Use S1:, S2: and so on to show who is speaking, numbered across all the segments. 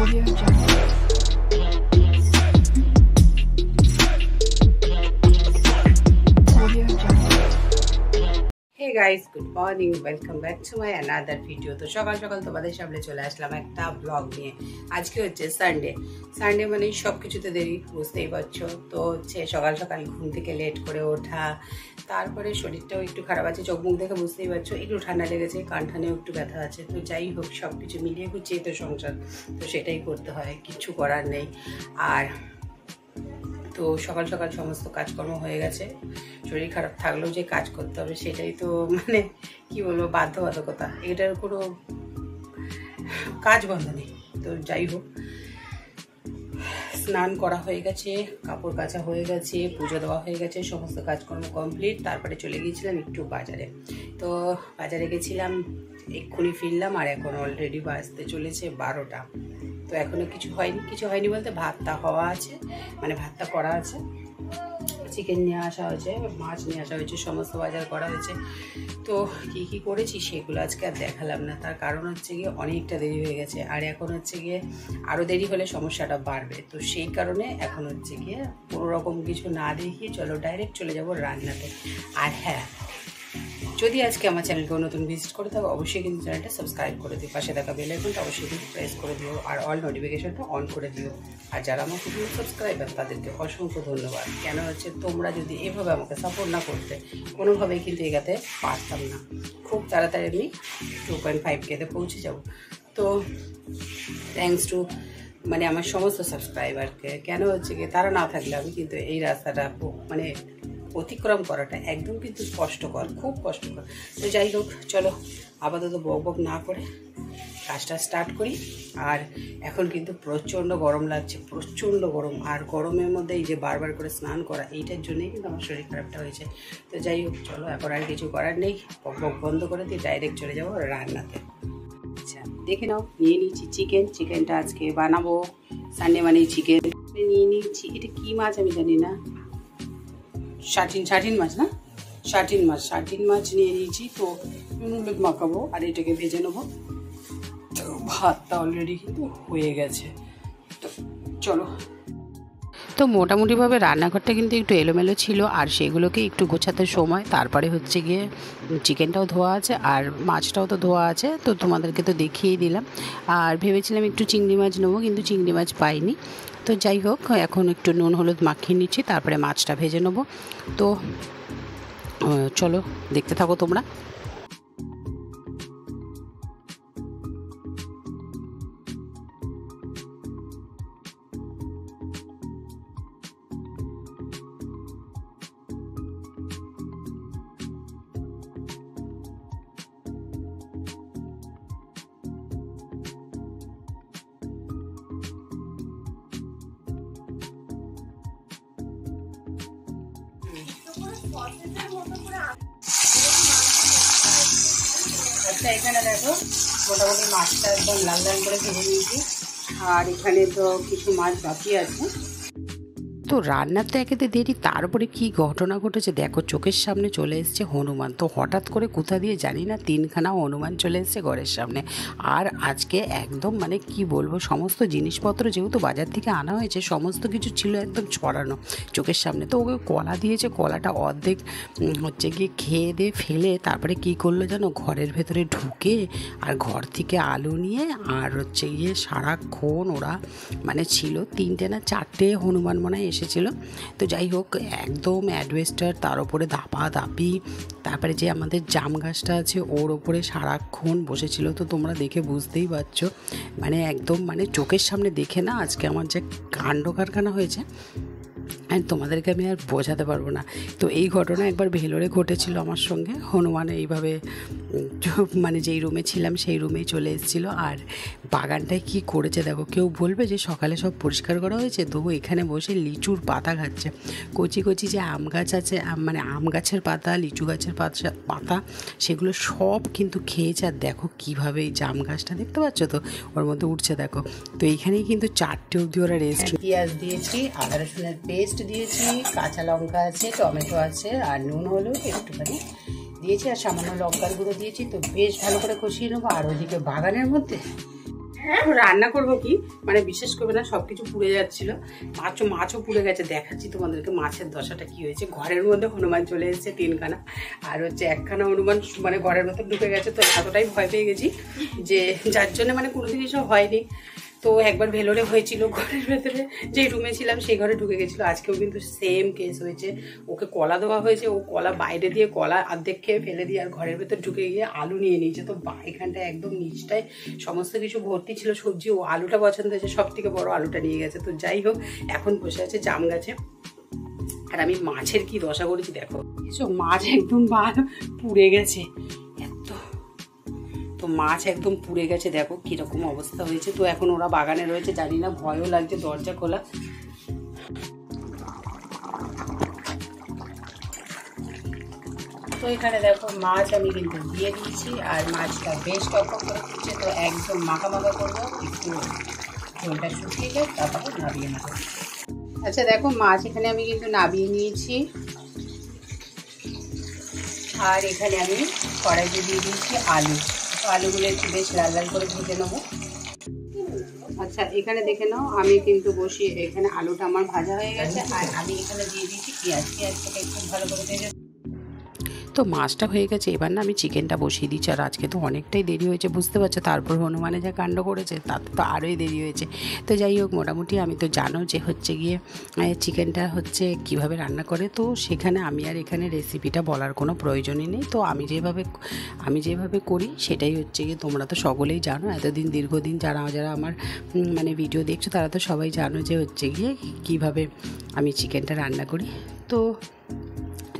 S1: Hey guys, good morning. Welcome back to my another video. তো সকাল সকাল তোমাদের সামনে চলে আসলাম একটা ব্লগ নিয়ে। আজকে হচ্ছে সানডে মানে সবকিছুতে দেরি, বুঝতেই পারছো। তো হচ্ছে সকাল সকাল ঘুম থেকে লেট করে ওঠা, তারপরে শরীরটাও একটু খারাপ আছে, চোখ মুখ দেখে বুঝতেই পারছো, একটু ঠান্ডা লেগেছে, কান ঠানেও একটু ব্যথা আছে। তো যাই হোক, সবকিছু মিলিয়ে গুছিয়ে তো সংসার, তো সেটাই করতে হয়, কিচ্ছু করার নেই। আর তো সকাল সকাল সমস্ত কাজকর্ম হয়ে গেছে। শরীর খারাপ থাকলেও যে কাজ করতে হবে সেটাই তো মানে কি বলবো, বাধ্যবাধকতা, এটার কোনো কাজ বন্ধ নেই। তো যাই হোক, স্নান করা হয়ে গেছে, কাপড় কাচা হয়ে গেছে, পুজো দেওয়া হয়ে গেছে, সমস্ত কাজকর্ম কমপ্লিট। তারপরে চলে গিয়েছিলাম একটু বাজারে। তো বাজারে গেছিলাম, এক্ষুনি ফিরলাম, আর এখন অলরেডি বাজতে চলেছে 12টা। তো এখনও কিছু হয়নি বলতে ভাতটা হওয়া আছে, মানে ভাতটা করা আছে, চিকেন নিয়ে আসা হয়েছে, মাছ নিয়ে আসা হয়েছে, সমস্ত বাজার করা হয়েছে। তো কী করেছি সেগুলো আজকে আর দেখালাম না, তার কারণ হচ্ছে গিয়ে অনেকটা দেরি হয়ে গেছে, আর এখন হচ্ছে গিয়ে আরও দেরি হলে সমস্যাটা বাড়বে। তো সেই কারণে এখন হচ্ছে গিয়ে কোনো রকম কিছু না দেখিয়ে চলো ডাইরেক্ট চলে যাব রান্নাতে। আর হ্যাঁ, যদি আজকে আমার চ্যানেলকেও নতুন ভিজিট করে থাকো, অবশ্যই কিন্তু চ্যানেলটা সাবস্ক্রাইব করে দিও, পাশে থাকা বেল আইকনটা অবশ্যই কিন্তু প্রেস করে দিও, আর অল নোটিফিকেশনটা অন করে দিও। আর যারা আমার পুরো সাবস্ক্রাইবার তাদেরকে অসংখ্য ধন্যবাদ। কেন হচ্ছে, তোমরা যদি এভাবে আমাকে সাপোর্ট না করতে, কোনোভাবেই কিন্তু এগাতে পারতাম না। খুব তাড়াতাড়ি আমি 2.5K-তে পৌঁছে যাব। তো থ্যাঙ্কস টু মানে আমার সমস্ত সাবস্ক্রাইবারকে। কেন হচ্ছে কি, তারা না থাকলে আমি কিন্তু এই রাস্তাটা মানে অতিক্রম করাটা একদম কিন্তু কষ্টকর, খুব কষ্টকর। তো যাই হোক, চলো আপাতত বক না করে কাজটা স্টার্ট করি। আর এখন কিন্তু প্রচণ্ড গরম লাগছে, প্রচণ্ড গরম। আর গরমের মধ্যে এই যে বারবার করে স্নান করা, এইটার জন্যই কিন্তু আমার শরীর খারাপটা হয়েছে। তো যাই হোক, চলো এখন আর কিছু করার নেই, বক বন্ধ করে দিয়ে ডাইরেক্ট চলে যাবো রান্নাতে। আচ্ছা, দেখে নাও, নিয়ে নিয়েছি চিকেনটা আজকে বানাবো, সানডে মানেই চিকেন নিয়ে নিয়েছি। এটা কী মাছ আমি জানি না, শাটিন মাছ না, শাটিন মাছ নিয়ে নিয়েছি। তো নুন হলুদ মাখাবো আর এটাকে ভেজে নেবো। তো ভাতটা অলরেডি কিন্তু হয়ে গেছে। তো চলো। তো মোটামুটিভাবে রান্নাঘরটা কিন্তু একটু এলোমেলো ছিল, আর সেগুলোকে একটু গোছাতে সময়, তারপরে হচ্ছে গিয়ে চিকেনটাও ধোয়া আছে আর মাছটাও তো ধোয়া আছে, তো তোমাদেরকে তো দেখিয়েই দিলাম। আর ভেবেছিলাম একটু চিংড়ি মাছ নেবো, কিন্তু চিংড়ি মাছ পাইনি। তো যাই হোক, এখন একটু নুন হলুদ মাখিয়ে নিচ্ছি, তারপরে মাছটা ভেজে নেবো। তো চলো দেখতে থাকো তোমরা। আচ্ছা, এখানে দেখো মোটামুটি মাছটা একদম লাল লাল করে ভেজে নিয়েছি, আর এখানে তো কিছু মাছ বাকি আছে। তো রান্নার তো একেতে দেরি, তার উপরে কী ঘটনা ঘটেছে দেখো, চোখের সামনে চলে এসছে হনুমান। তো হঠাৎ করে কোথা দিয়ে জানি না 3খানা হনুমান চলে এসছে ঘরের সামনে। আর আজকে একদম মানে কি বলবো, সমস্ত জিনিসপত্র যেহেতু বাজার থেকে আনা হয়েছে, সমস্ত কিছু ছিল একদম ছড়ানো চোখের সামনে। তো ওকে কলা দিয়েছে, কলাটা অর্ধেক হচ্ছে গিয়ে খেয়ে দিয়ে ফেলে তারপরে কি করলো জানো, ঘরের ভেতরে ঢুকে আর ঘর থেকে আলু নিয়ে আর হচ্ছে গিয়ে সারাক্ষণ ওরা মানে ছিল 3টে না 4টে হনুমান মনে হয় এসেছিলো। তো যাই হোক, একদম অ্যাডভেস্টার, তার উপরে দাপি, তারপরে যে আমাদের জাম গাছটা আছে ওর ওপরে সারাক্ষণ বসেছিল। তো তোমরা দেখে বুঝতেই পারছো, মানে একদম মানে চোখের সামনে দেখে না আজকে আমার যে কাণ্ড কারখানা হয়েছে, অ্যান্ড তোমাদেরকে আমি আর বোঝাতে পারবো না। তো এই ঘটনা একবার ভেলোরে ঘটেছিল আমার সঙ্গে। হনুমান এইভাবে মানে যেই রুমে ছিলাম সেই রুমেই চলে এসেছিলো। আর বাগানটায় কি করেছে দেখো, কেউ বলবে যে সকালে সব পরিষ্কার করা হয়েছে, তবু এখানে বসে লিচুর পাতা খাচ্ছে। কচি কচি যে আম গাছ আছে, মানে আম গাছের পাতা, লিচু গাছের পাতা, সেগুলো সব কিন্তু খেয়েছে। আর দেখো কীভাবে এই জাম গাছটা দেখতে পাচ্ছ তো, ওর মধ্যে উঠছে দেখো। তো এইখানেই কিন্তু 4টে অবধি ওরা রেস্ট। পেঁয়াজ দিয়েছি, আদা রসুনের পেস্ট দিয়েছি, কাঁচা লঙ্কা আছে, টমেটো আছে, আর নুন হলুদ একটুখানি দিয়েছি, আর সামান্য লঙ্কার গুঁড়ো দিয়েছি। তো বেশ ভালো করে কষিয়ে নেবো। আর ওইদিকে বাগানের মধ্যে রান্না করবো কি মানে বিশেষ করবে না, সবকিছু পুড়ে যাচ্ছিল, মাছও পুড়ে গেছে। দেখাচ্ছি তোমাদেরকে মাছের দশাটা কি হয়েছে। ঘরের মধ্যে হনুমান চলে এসেছে 3খানা, আর হচ্ছে 1খানা হনুমান মানে ঘরের মধ্যে ঢুকে গেছে। তো এতটাই ভয় পেয়ে গেছি যে যার জন্য মানে কোনোদিন এসব হয়নি। তো একবার ভেলোরে হয়েছিল, ঘরের ভেতরে যে রুমে ছিলাম সেই ঘরে ঢুকে গেছিলো। আজকেও কিন্তু সেম কেস হয়েছে। ওকে কলা দেওয়া হয়েছে, ও কলা বাইরে দিয়ে কলা অর্ধেক খেয়ে ফেলে দিয়ে আর ঘরের ভেতর ঢুকে গিয়ে আলু নিয়ে নিয়েছে। তো এখানটায় একদম নিচটায় সমস্ত কিছু ভর্তি ছিল সবজি। ও আলুটা পছন্দ হয়েছে, সব থেকে বড় আলুটা নিয়ে গেছে। তো যাই হোক, এখন বসে আছে জাম গাছে। আর আমি মাছের কি দশা করেছি দেখো, এসব মাছ একদম পুড়ে গেছে এত। তো মাছ একদম পুড়ে গেছে, দেখো কিরকম অবস্থা হয়েছে। তো এখন ওরা বাগানে রয়েছে, জানি না, ভয়ও লাগছে, দরজা খোলা। তো এখানে দেখো মাছ আমি কিন্তু দিয়ে দিয়েছি, আর মাছটা বেশ টকটক করে দিচ্ছে। তো একদম মাখা করবো, একটু ঝোলটা শুকিয়ে যায়, তারপরে নাবিয়ে নেবো। আচ্ছা দেখো, মাছ এখানে আমি কিন্তু নাবিয়ে নিয়েছি, আর এখানে আমি কড়াইতে দিয়ে দিয়েছি আলু। তো আলুগুলো একটু বেশ লাল লাল করে ভেজে নেবো। আচ্ছা এখানে দেখে নাও, আমি কিন্তু বসিয়ে এখানে আলুটা আমার ভাজা হয়ে গেছে, আর আমি এখানে দিয়ে দিয়েছি পেঁয়াজটাকে খুব ভালো করে ভেজে। তো মাছটা হয়ে গেছে, এবার না আমি চিকেনটা বসিয়ে দিচ্ছি। আর আজকে তো অনেকটাই দেরি হয়েছে, বুঝতে পারছো। তারপর হনুমানে যা কাণ্ড করেছে তাতে তো আরোই দেরি হয়েছে। তো যাই হোক, মোটামুটি আমি তো জানো যে হচ্ছে গিয়ে চিকেনটা হচ্ছে কিভাবে রান্না করে। তো সেখানে আমি আর এখানে রেসিপিটা বলার কোনো প্রয়োজনই নেই। তো আমি যেভাবে করি সেটাই হচ্ছে গিয়ে তোমরা তো সকলেই জানো। এতদিন দীর্ঘদিন যারা আমার মানে ভিডিও দেখছো তারা তো সবাই জানো যে হচ্ছে গিয়ে কীভাবে আমি চিকেনটা রান্না করি। তো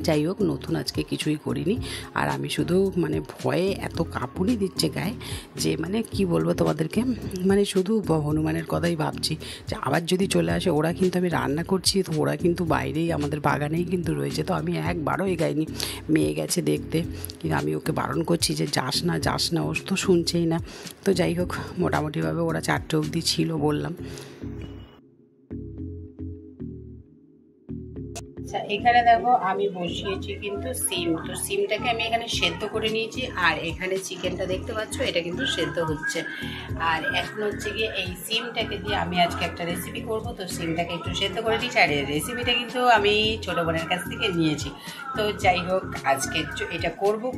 S1: যাই হোক, নতুন আজকে কিছুই করিনি। আর আমি শুধু মানে ভয়ে এত কাঁপুনি দিচ্ছে গায়ে যে মানে কি বলবো তোমাদেরকে, মানে শুধু হনুমানের কথাই ভাবছি যে আবার যদি চলে আসে। ওরা কিন্তু, আমি রান্না করছি তো ওরা কিন্তু বাইরেই আমাদের বাগানেই কিন্তু রয়েছে। তো আমি একবারও এগাইনি, মেয়ে গেছে দেখতে, কিন্তু আমি ওকে বারণ করছি যে যাস না, ও তো শুনছেই না। তো যাই হোক, মোটামুটিভাবে ওরা 4টে অবধি ছিল বললাম। আচ্ছা এখানে দেখো আমি বসিয়েছি কিন্তু সিম। তো সিমটাকে আমি এখানে সেদ্ধ করে নিয়েছি, আর এখানে চিকেনটা দেখতে পাচ্ছ এটা কিন্তু সেদ্ধ হচ্ছে। আর এখন হচ্ছে গিয়ে এই সিমটাকে দিয়ে আমি আজকে একটা রেসিপি করব। তো সিমটাকে একটু সেদ্ধ করে দিয়েছি, আর এই রেসিপিটা কিন্তু আমি ছোটো বোনের কাছ থেকে নিয়েছি। তো যাই হোক, আজকে এটা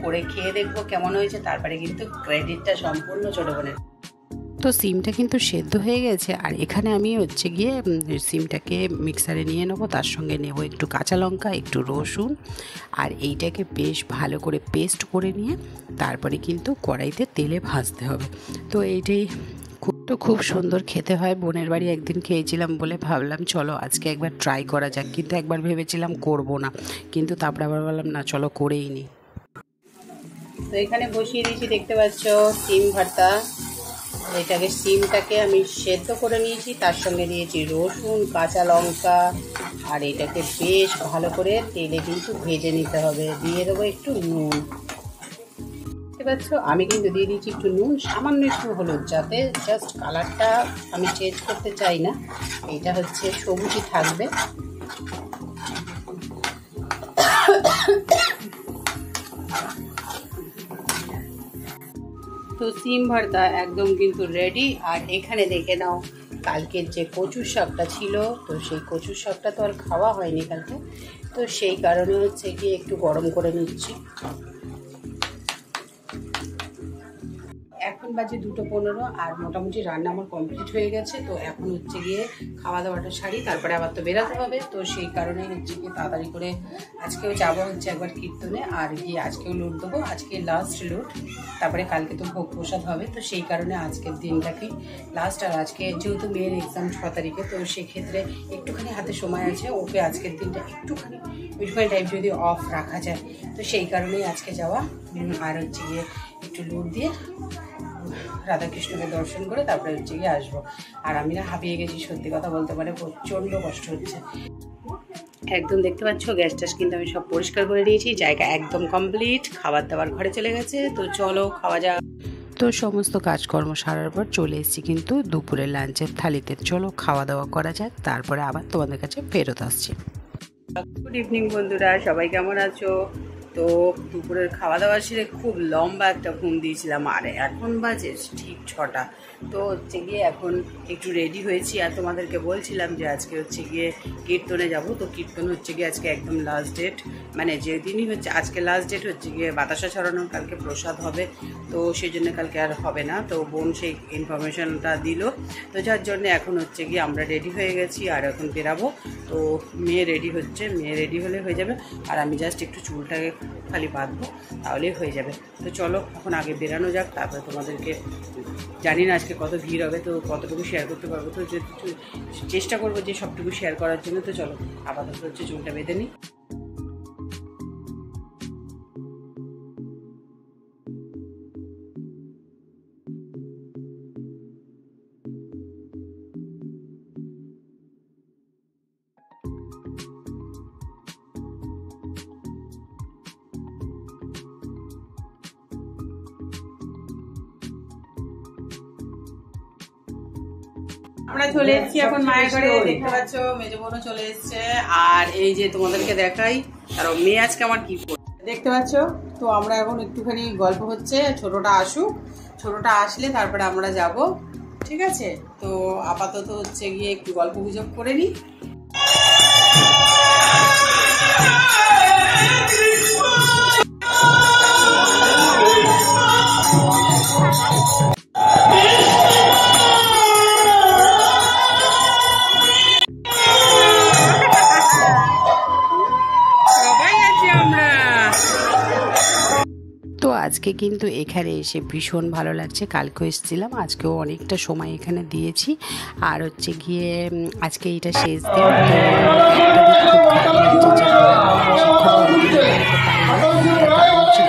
S1: করে খেয়ে দেখবো কেমন হয়েছে, তারপরে কিন্তু ক্রেডিটটা সম্পূর্ণ ছোটো বোনের। তো সিমটা কিন্তু সেদ্ধ হয়ে গেছে, আর এখানে আমি হচ্ছে গিয়ে সিমটাকে মিক্সারে নিয়ে নেবো। তার সঙ্গে নেব একটু কাঁচা লঙ্কা, একটু রসুন, আর এইটাকে বেশ ভালো করে পেস্ট করে নিয়ে তারপরে কিন্তু কড়াইতে তেলে ভাজতে হবে। তো এইটাই খুব সুন্দর খেতে হয়। বোনের বাড়ি একদিন খেয়েছিলাম বলে ভাবলাম চলো আজকে একবার ট্রাই করা যাক। কিন্তু একবার ভেবেছিলাম করব না, কিন্তু তারপরে আবার বললাম না, চলো করেই নিই। তো এখানে বসিয়ে দিয়েছি, দেখতে পাচ্ছ সিম ভর্তা। সিমটাকে আমি সেদ্ধ করে নিয়েছি, তার সঙ্গে দিয়েছি রসুন, কাঁচা লঙ্কা, আর এটাকে বেশ ভালো করে তেলে কিন্তু ভেজে নিতে হবে। দিয়ে দেবো একটু নুন, বুঝতে পারছো। আমি কিন্তু দিয়ে দিয়েছি একটু নুন, সামান্য একটু হলুদ, যাতে জাস্ট কালারটা আমি চেঞ্জ করতে চাই না, এটা হচ্ছে সবুজই থাকবে। তো সিম ভর্তা একদম কিন্তু রেডি। আর এখানে দেখে নাও, কালকের যে কচুর শাকটা ছিল, তো সেই কচুর শাকটা তো আর খাওয়া হয়নি কালকে, তো সেই কারণে হচ্ছে গিয়ে একটু গরম করে নিচ্ছি। এখন বাজে 2:15, আর মোটামুটি রান্না আমার কমপ্লিট হয়ে গেছে। তো এখন হচ্ছে গিয়ে খাওয়া দাওয়াটা সারি, তারপরে আবার তো বেরাতে হবে। তো সেই কারণে হচ্ছে গিয়ে তাড়াতাড়ি করে আজকেও যাবো হচ্ছে একবার কীর্তনে, আর গিয়ে আজকেও লুট দেবো, আজকে লাস্ট লুট, তারপরে কালকে তো ভোগ প্রসাদ হবে। তো সেই কারণে আজকের দিনটাকেই লাস্ট। আর আজকে যেহেতু মেয়ের এক্সাম 6 তারিখে, তো সেক্ষেত্রে একটুখানি হাতে সময় আছে, ওকে আজকের দিনটা একটুখানি টাইম যদি অফ রাখা যায়, তো সেই কারণেই আজকে যাওয়া। আর হচ্ছে গিয়ে একটু লুট দিয়ে রাধাকৃষ্ণকে দর্শন করে তারপরে হচ্ছে গিয়ে আসবো। আর আমি না হাঁপিয়ে গেছি, সত্যি কথা বলতে পারে প্রচণ্ড কষ্ট হচ্ছে একদম। দেখতে পাচ্ছ গ্যাস ট্যাস কিন্তু আমি সব পরিষ্কার করে নিয়েছি, জায়গা একদম কমপ্লিট, খাবার দাবার ঘরে চলে গেছে। তো চলো খাওয়া যাক। তো সমস্ত কাজকর্ম সারার পর চলে এসেছি কিন্তু দুপুরে লাঞ্চের থালিতে। চলো খাওয়া দাওয়া করা যাক, তারপরে আবার তোমাদের কাছে ফেরত আসছি। গুড ইভিনিং বন্ধুরা, সবাই কেমন আছো? তো দুপুরের খাওয়া দাওয়া সেরে খুব লম্বা একটা ঘুম দিয়েছিলাম, আর এখন বাজে ঠিক 6টা। তো হচ্ছে গিয়ে এখন একটু রেডি হয়েছি, আর তোমাদেরকে বলছিলাম যে আজকে হচ্ছে গিয়ে কীর্তনে যাব। তো কীর্তন হচ্ছে গিয়ে আজকে একদম লাস্ট ডেট, মানে যেদিনই হচ্ছে আজকে লাস্ট ডেট হচ্ছে গিয়ে বাতাসা ছড়ানোর, কালকে প্রসাদ হবে। তো সেই জন্য কালকে আর হবে না, তো বোন সেই ইনফরমেশনটা দিল। তো যার জন্য এখন হচ্ছে গিয়ে আমরা রেডি হয়ে গেছি আর এখন বেরাবো। তো মেয়ে রেডি হচ্ছে, মেয়ে রেডি হলে হয়ে যাবে, আর আমি জাস্ট একটু চুলটাকে খালি বাঁধবো, তাহলেই হয়ে যাবে। তো চলো এখন আগে বেরানো যাক, তারপরে তোমাদেরকে জানি না আজকে কত ভিড় হবে, তো কতটুকু শেয়ার করতে পারবো, তো চেষ্টা করবো যে সবটুকু শেয়ার করার জন্য। তো চলো আপাতত হচ্ছে চুলটা বেঁধে নিই। আমরা চলে এসেছি এখন মায়ের ঘরে, দেখতে পাচ্ছ মেজো বোনও চলে এসছে। আর এই যে তোমাদেরকে দেখাই, কারণ মেয়ে আজকে আমার কি দেখতে পাচ্ছ। তো আমরা এখন একটুখানি গল্প হচ্ছে, ছোটটা আসুক, ছোটটা আসলে তারপরে আমরা যাব, ঠিক আছে? তো আপাতত হচ্ছে গিয়ে একটু গল্প গুজব করে নিই। তো আজকে কিন্তু এখানে এসে ভীষণ ভালো লাগছে, কালকেও এসেছিলাম, আজকেও অনেকটা সময় এখানে দিয়েছি। আর হচ্ছে গিয়ে আজকে এটা শেষ দিন,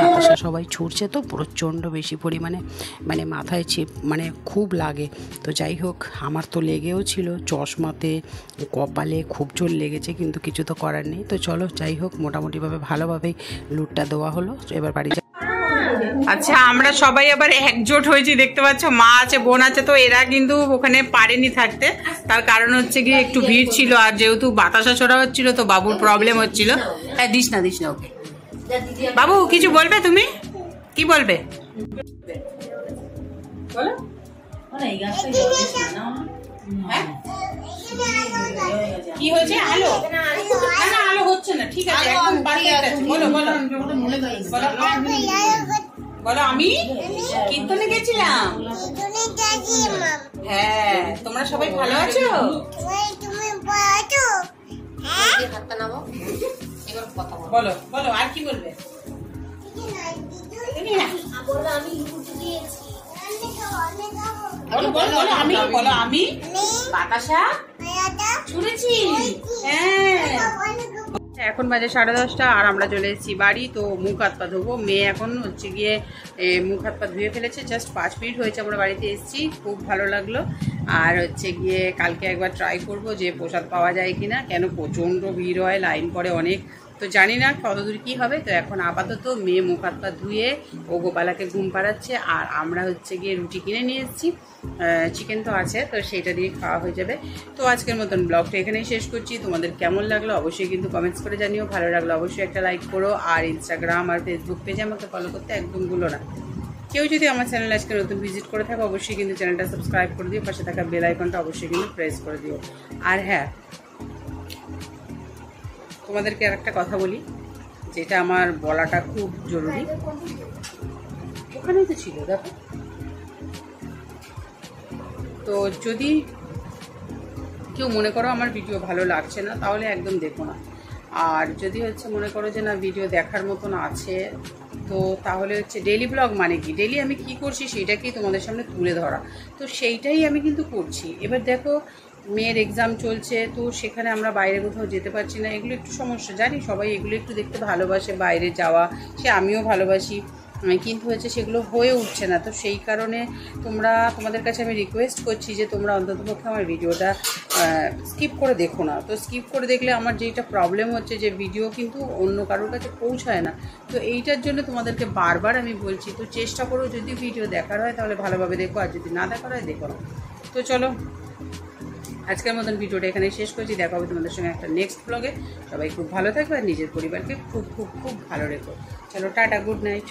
S1: বাতাসা সবাই ছুটছে, তো প্রচণ্ড বেশি পরিমাণে মানে মাথায় মানে খুব লাগে। তো যাই হোক, আমার তো লেগেও ছিল, চশমাতে কপালে খুব জোর লেগেছে, কিন্তু কিছু তো করার নেই। তো চলো যাই হোক, মোটামুটিভাবে ভালোভাবেই লুটটা দেওয়া হলো, এবার বাড়ি। আচ্ছা, আমরা সবাই আবার একজোট হয়েছি, দেখতে পাচ্ছ মা আছে, বোন আছে। তো এরা কিন্তু ওখানে পারেনি থাকতে, তার কারণ হচ্ছে গিয়ে একটু ভিড় ছিল, আর যেহেতু বাতাসা ছড়া হচ্ছিল তো বাবুর প্রবলেম হচ্ছিল। হ্যাঁ, দিস না ওকে। বাবু কিছু বলবে, তুমি কি বলবে বলো? কি হয়েছে? আলো না, আলো হচ্ছে না, ঠিক আছে, একদম পারফেক্ট আছে। বলো বলো বলো। আমি কীর্তনে গেছিলাম। হ্যাঁ, তোমরা সবাই ভালো আছো? বলো বলো, আর কি বলবে? বলো আমি বাতাসা ছুঁড়েছি। হ্যাঁ, এখন বাজে 10:30 আর আমরা চলে এসেছি বাড়ি। তো মুখ হাত পা ধোবো, মেয়ে এখন হচ্ছে গিয়ে মুখ হাত পা ধুয়ে ফেলেছে, জাস্ট 5 মিনিট হয়েছে আমরা বাড়িতে এসেছি, খুব ভালো লাগলো। আর হচ্ছে গিয়ে কালকে একবার ট্রাই করব যে প্রসাদ পাওয়া যায় কিনা, কেন প্রচণ্ড ভিড় হয়, লাইন পড়ে অনেক, তো জানি না কতদূর কী হবে। তো এখন আপাতত মেয়ে মুখ হাত পা ধুয়ে ও গোপালাকে ঘুম পাড়াচ্ছে, আর আমরা হচ্ছে গিয়ে রুটি কিনে নিয়ে এসেছি, চিকেন তো আছে, তো সেইটা দিয়ে খাওয়া হয়ে যাবে। তো আজকের মতন ব্লগটা এখানেই শেষ করছি। তোমাদের কেমন লাগলো অবশ্যই কিন্তু কমেন্টস করে জানিও, ভালো লাগলো অবশ্যই একটা লাইক করো, আর ইনস্টাগ্রাম আর ফেসবুক পেজে আমাকে ফলো করতে একদম ভুলো না। কেউ যদি আমার চ্যানেল আজকে নতুন ভিজিট করে থাকো অবশ্যই কিন্তু চ্যানেলটা সাবস্ক্রাইব করে দিও, পাশে থাকা বেল আইকনটা অবশ্যই কিন্তু প্রেস করে দিও। আর হ্যাঁ, তোমাদেরকে আর একটা কথা বলি, যেটা আমার বলাটা খুব জরুরি। ওখানেই তো ছিল, দেখো। তো যদি কেউ মনে করো আমার ভিডিও ভালো লাগছে না, তাহলে একদম দেখো না। আর যদি হচ্ছে মনে করো যে না ভিডিও দেখার মতন আছে, তো তাহলে হচ্ছে ডেইলি ব্লগ মানে কি, ডেইলি আমি কি করছি সেটাকেই তোমাদের সামনে তুলে ধরা, তো সেইটাই আমি কিন্তু করছি। এবার দেখো মেয়ের এক্সাম চলছে, তো সেখানে আমরা বাইরে কোথাও যেতে পারছি না, এগুলো একটু সমস্যা, জানি সবাই এগুলো একটু দেখতে ভালোবাসে, বাইরে যাওয়া, সে আমিও ভালোবাসি, কিন্তু হচ্ছে সেগুলো হয়ে উঠছে না। তো সেই কারণে তোমাদের কাছে আমি রিকোয়েস্ট করছি যে তোমরা অন্ততপক্ষে আমার ভিডিওটা স্কিপ করে দেখো না। তো স্কিপ করে দেখলে আমার যেটা প্রবলেম হচ্ছে যে ভিডিও কিন্তু অন্য কারোর কাছে পৌঁছায় না, তো এইটার জন্য তোমাদেরকে বারবার আমি বলছি। তো চেষ্টা করো যদি ভিডিও দেখার হয় তাহলে ভালোভাবে দেখো, আর যদি না দেখার হয় দেখো না। তো চলো আজকের মতন ভিডিওটা এখানে শেষ করছি। দেখা হবে তোমাদের সঙ্গে একটা নেক্সট ব্লগে। সবাই খুব ভালো থাকবে আর নিজের পরিবারকে খুব খুব খুব ভালো রেখো। চলো টাটা, গুড নাইট।